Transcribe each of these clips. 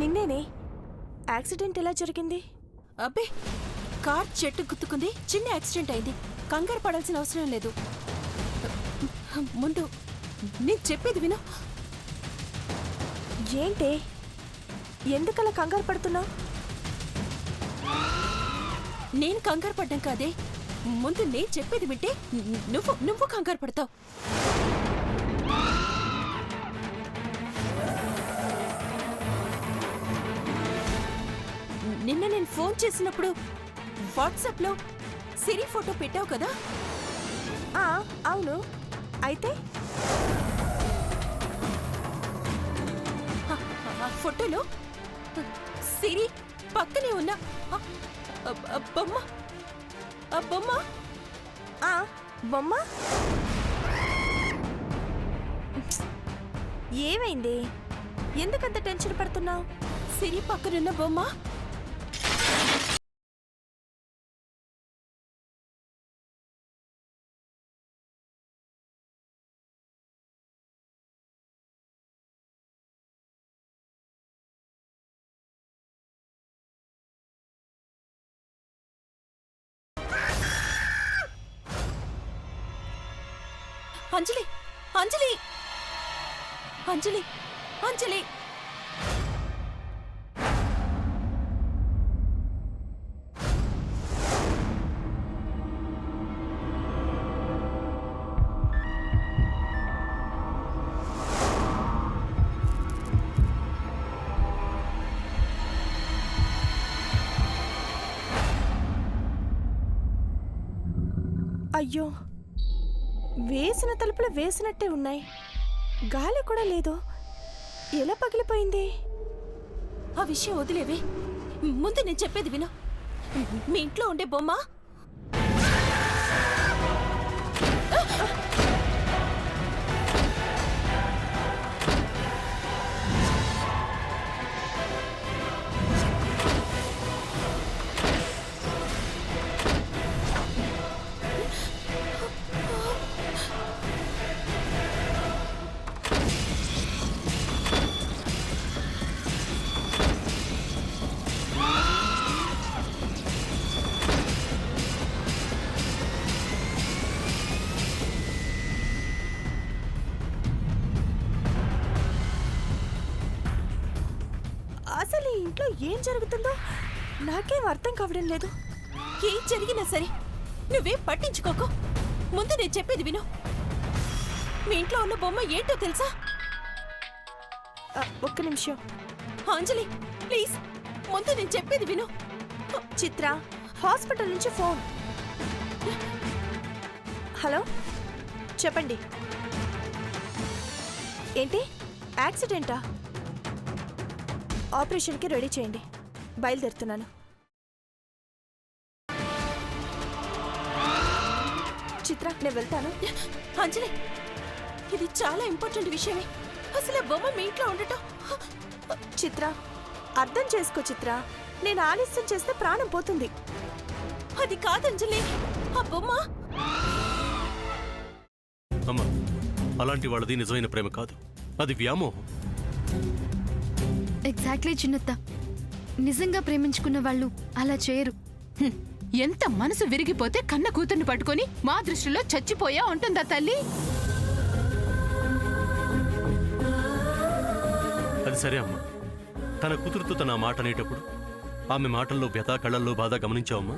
నిన్నేనే. Accident ఎలా జరిగింది? అబ్బే, కార్ చెట్టు గుద్దుకుంది. చిన్న యాక్సిడెంట్ అయింది. కంగారు పడాల్సిన అవసరం లేదు. ముందు నేను చెప్పేది విను. ఏంటే, ఎందుకలా కంగారు పడుతున్నావు? నేను కంగారు పడ్డం కాదే, ముందు నేను చెప్పేది వింటే నువ్వు కంగారు పడతావు. నిన్న నేను ఫోన్ చేసినప్పుడు వాట్సాప్లో సిరి ఫోటో పెట్టావు కదా? అవును. అయితే ఆ ఫోటోలో సిరి పక్కనే ఉన్న బొమ్మ బొమ్మ ఏమైంది? ఎందుకంత టెన్షన్ పడుతున్నావు? సిరి పక్కనున్న బొమ్మ అంజలి, అంజలి, అంజలి, అంజలి. అయ్యో, వేసిన తలుపులు వేసినట్టే ఉన్నాయి. గాలి కూడా లేదు. ఎలా పగిలిపోయింది? ఆ విషయం వదిలేవే, ముందు నేను చెప్పేది విను. మీ ఇంట్లో ఉండే బొమ్మ అసలు ఈ ఇంట్లో ఏం జరుగుతుందో నాకేం అర్థం కావడం లేదు. ఏం జరిగినా సరే నువ్వేం పట్టించుకోకు. ముందు నేను చెప్పేది విను. మీ ఇంట్లో ఉన్న బొమ్మ ఏంటో తెలుసా? ఒక్క నిమిషం. అంజలి, ప్లీజ్, ముందు నేను చెప్పేది విను. చిత్ర, హాస్పిటల్ నుంచి ఫోన్. హలో, చెప్పండి. ఏంటి, యాక్సిడెంటా? ఆపరేషన్కి రెడీ చేయండి. బయలుదేరుతున్నాను. చిత్ర, నేను వెళ్తాను. అంజలి, ఇది చాలా ఇంపార్టెంట్ విషయమే. అసలు బొమ్మ మీ ఇంట్లో ఉండటం. చిత్ర, అర్థం చేసుకో చిత్ర. నేను ఆలస్యం చేస్తే ప్రాణం పోతుంది. అది కాదంజలి, ఆ బొమ్మ. అమ్మా, అలాంటి వాళ్ళది నిజమైన ప్రేమ కాదు, అది వ్యామోహం. ఎగ్జాక్ట్లీ చిన్నత్త. నిజంగా ప్రేమించుకున్న వాళ్ళు అలా చేయరు. ఎంత మనసు విరిగిపోతే కన్న కూతుర్ని పట్టుకొని మా దృష్టిలో చచ్చిపోయా ఉంటుందా తల్లి? అది సరే అమ్మా, తన కూతురుతో తన మాట అనేటప్పుడు ఆమె మాటల్లో వ్యథ, కళ్ళల్లో బాధ గమనించావమ్మా?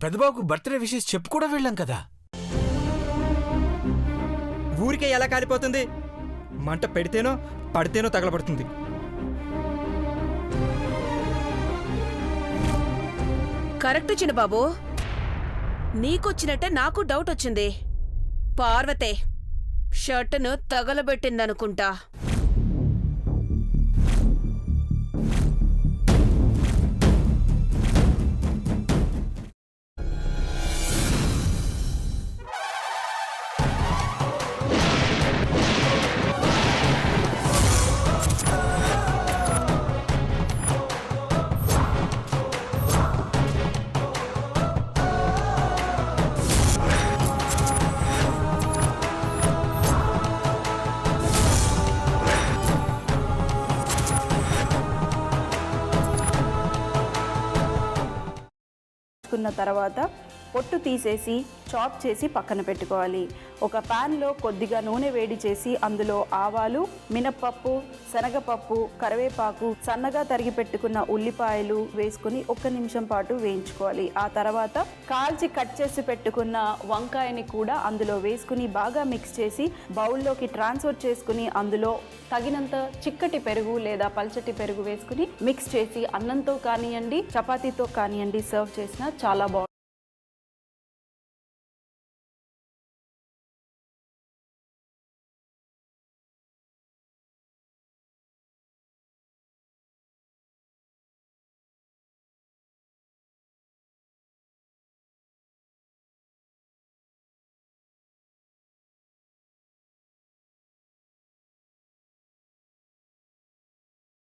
పెద్దబాబుకు బర్త్డే విషెస్ చెప్పు కూడా వెళ్ళాం కదా. ఊరికే ఎలా కాలిపోతుంది? మంట పెడితేనో పడితేనో తగలబడుతుంది. కరెక్ట్ చిన్నబాబు, నీకొచ్చినట్టే నాకు డౌట్ వచ్చింది. పార్వతే షర్టును తగలబెట్టిందనుకుంటా. పెట్టుకున్న తర్వాత పొట్టు తీసేసి చాప్ చేసి పక్కన పెట్టుకోవాలి. ఒక ప్యాన్లో కొద్దిగా నూనె వేడి చేసి అందులో ఆవాలు, మినప్పప్పు, శనగపప్పు, కరివేపాకు, సన్నగా తరిగి పెట్టుకున్న ఉల్లిపాయలు వేసుకుని 1 నిమిషం పాటు వేయించుకోవాలి. ఆ తర్వాత కాల్చి కట్ చేసి పెట్టుకున్న వంకాయని కూడా అందులో వేసుకుని బాగా మిక్స్ చేసి బౌల్లోకి ట్రాన్స్ఫర్ చేసుకుని అందులో తగినంత చిక్కటి పెరుగు లేదా పల్చటి పెరుగు వేసుకుని మిక్స్ చేసి అన్నంతో కానివ్వండి, చపాతీతో కానివ్వండి సర్వ్ చేసినా చాలా బాగుంటుంది.